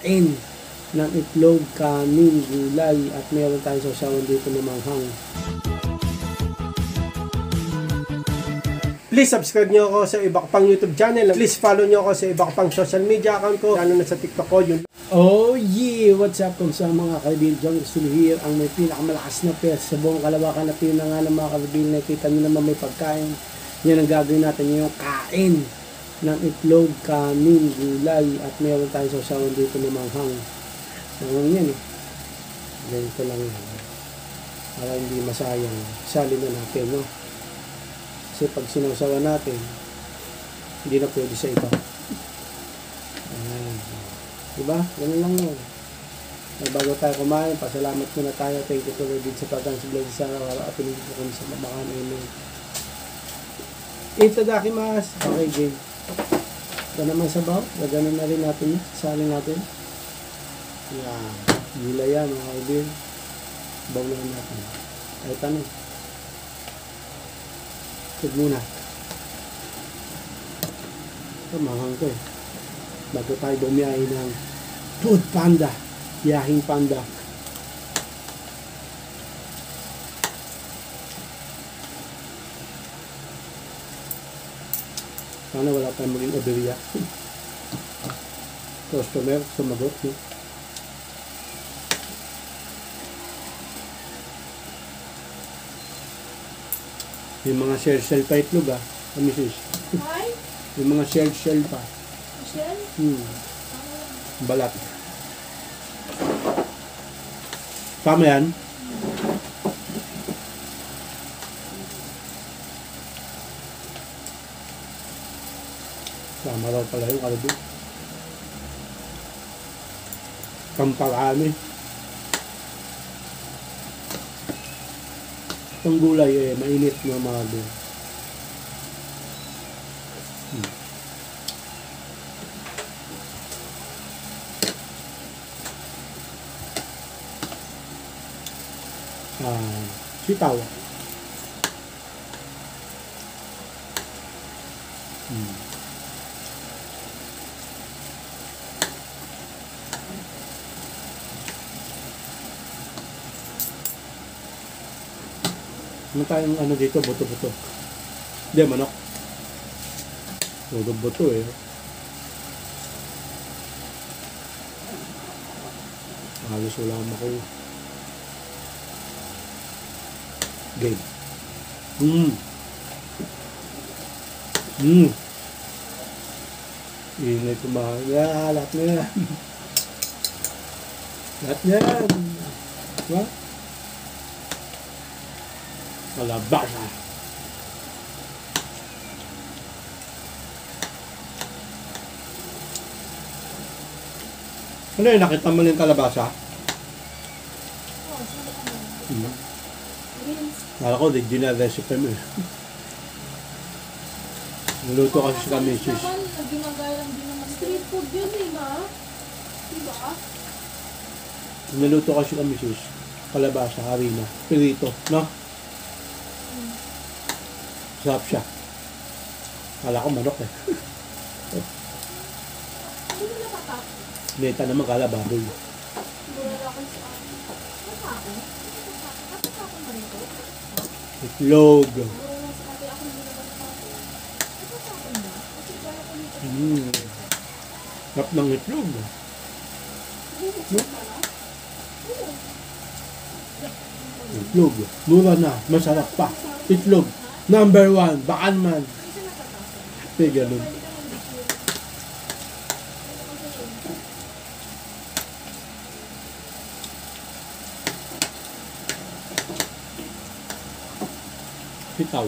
kain ng itlog, kanin, gulay, at meron tayong sausawan dito na manghang. Please subscribe nyo ako sa iba ko pang YouTube channel. Please follow nyo ako sa iba ko pang social media account ko. Lalo na sa TikTok ko. Oh yeah! What's up kung sa mga kaibigan? Gusto nyo here ang may pinakamalakas na pes sa buong Kalawakan at yun na nga ng mga kaibigan. Nakita nyo naman may pagkain. Yan ang gagawin natin, yung kain ng itlog, kanin, gulay, at meron tayong sausawan dito na manghang. Manghang yan eh. Ganito lang yan. Para hindi masayang. Sali na natin, no? Kasi pag sinawsawan natin, hindi na pwede sa iba. Ayan. Diba? Ganun lang yun. Bago tayo kumain, pasalamat muna tayo. Thank you to Lord sa pagkakas bless sa araw-araw at pinigil ko kami sa mamakan. Amen. Itadakimasu. Okay, game. Ito naman sabaw. Gaganon na rin natin yun. Sasali natin. Yan. Gulay yan, mga kaibigan. Baw na natin. Ay, tanong. Ito muna. Ito, manghang ko eh. Bago tayo bumiyahe ng Food Panda. Yahing Panda. Sana wala tayong maging aberya. Customer, sumagot. No? Yung mga shell pa itlog Mrs. Yung mga shell pa. Shell? Balat. Tama yan? Tama raw pala yung kalbi. Kamparami. Itong gulay mainit na mga doon. Sitaw. Ano tayong ano dito? Buto-buto. Hindi, manok. Buto-buto eh. Halos wala ako. Game. Ingay kumain. Lahat na yan. Lahat na yan. Diba? Kalabasa. Ano yun? Nakita mo yung kalabasa? Kala ko, original recipe mo. Naluto kasi si Kamisis. Ginagaya lang din naman. Street food yun ba? Diba? Naluto kasi si Kamisis. Kalabasa, harina, pirito, no? Sarap siya. Kala ko manok eh. Hindi mo nakatapos. Neta naman kala baboy. Wala ko sa akin. Nakatapos? Nakatapos na rin ko? Itlog. Wala sa akin. Ako hindi naman nakatapos. Nakatapos na? Kasi kaya ko nito. Sarap ng itlog. Itlog. Mura na. Masarap pa. Itlog. Number 1. Bakan man. Hindi ganun. Sitaw.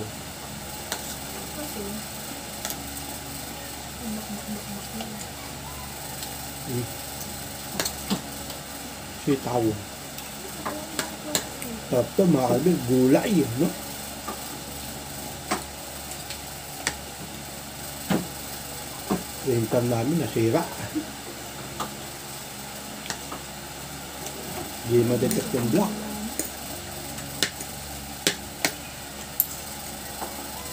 Sitaw. Sarap to mga kalbi. Gulay. No? Printer namin nasira. Hindi ma-detect yung block.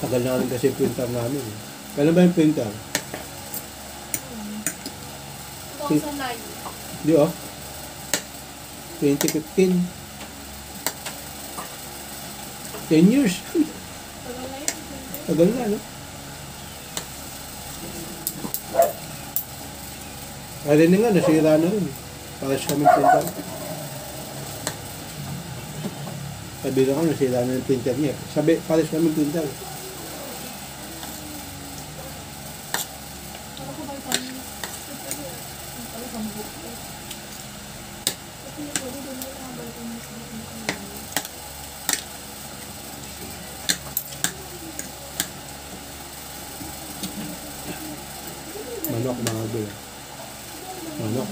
Tagal na rin kasi printer namin. Kailan ba yung printer? 2009. Di oh. 2015. 10 years. Tagal na yun. Tagal na, no? Alin nga, nasira na rin. Para sa kaming printer. Sabi na ko, nasira na yung printer niya. Sabi, para sa kaming printer. Ano ko ba yung panin? Ang pala sambok ko. Kasi yung pwede doon na yung mga balikan mo sa mga Manok, mga boy. Manok.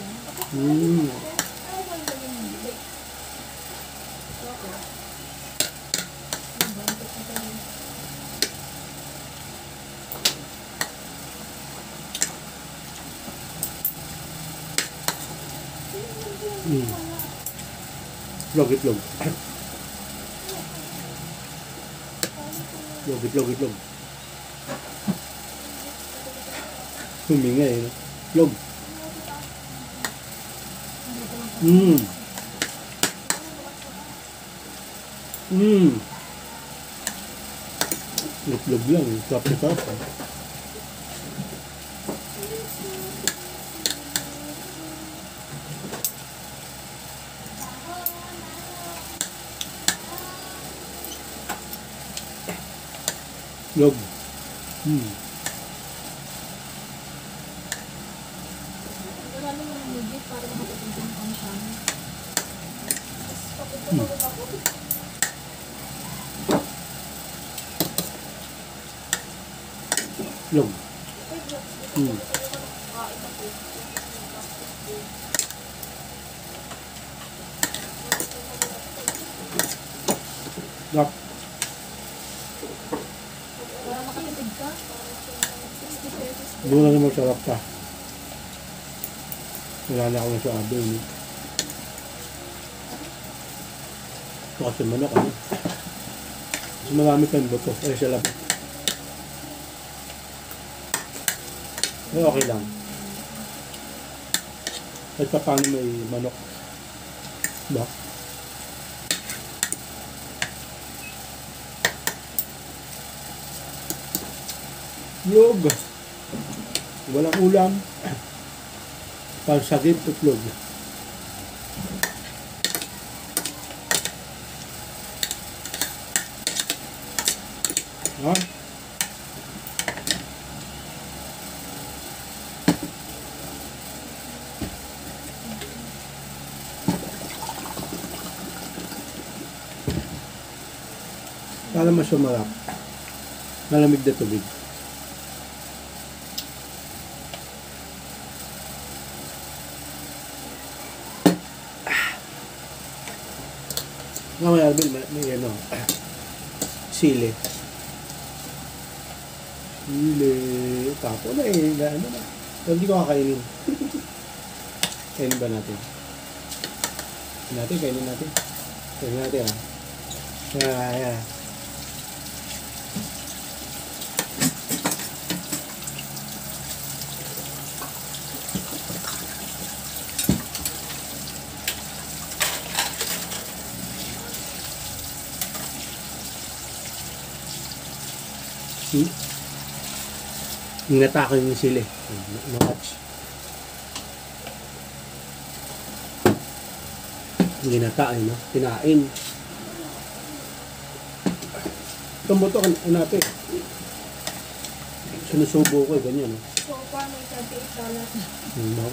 Itlog, itlog. Itlog. Humingay, no? Itlog. Itlog lang, sarap. Itlog. Marami mo ng legit para makapunta ng pang-shami. Tapos papunta ako. Itlog. Sarap. Para makatipid ka. 60 pesos. Doon na naman sarap ka. Wala na akong sa abo, no? Ito kasi manok, ano? Mas marami kang buto. Ay, sa labas. Pero okay lang. Kahit pa paano may manok. Ba? Itlog. Walang ulam. Pansagip, itlog. Ha? Para mas sumarap. Malamig na tubig. May Arbil, may ano, sili. Tapo na eh, ano na. Pero hindi ko kakainin. Kainin ba natin? Kainin natin. Yeah. Inata ko yung sili. Nakatch. Ginata ay, no? Kinain. Itong buto, natin. Sinusubo ko, ganyan, no? So, paano yung $38? No.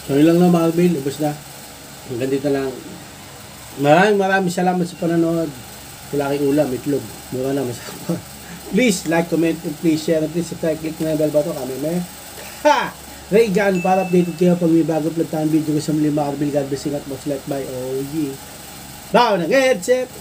So, yun lang na, mga Arbil. Ubus na. Hanggang dito lang. Maraming salamat sa panonood. Wala kang ulam, itlog. Mura na, masarap. Please like, comment, and please share. At please subscribe, click na yung bell button. Kami may Ray Jan para updated kayo pag may bago platan video ko sa mga Arbil. God bless, ingat, most like, bye. Oh yeah. Bao ng headset.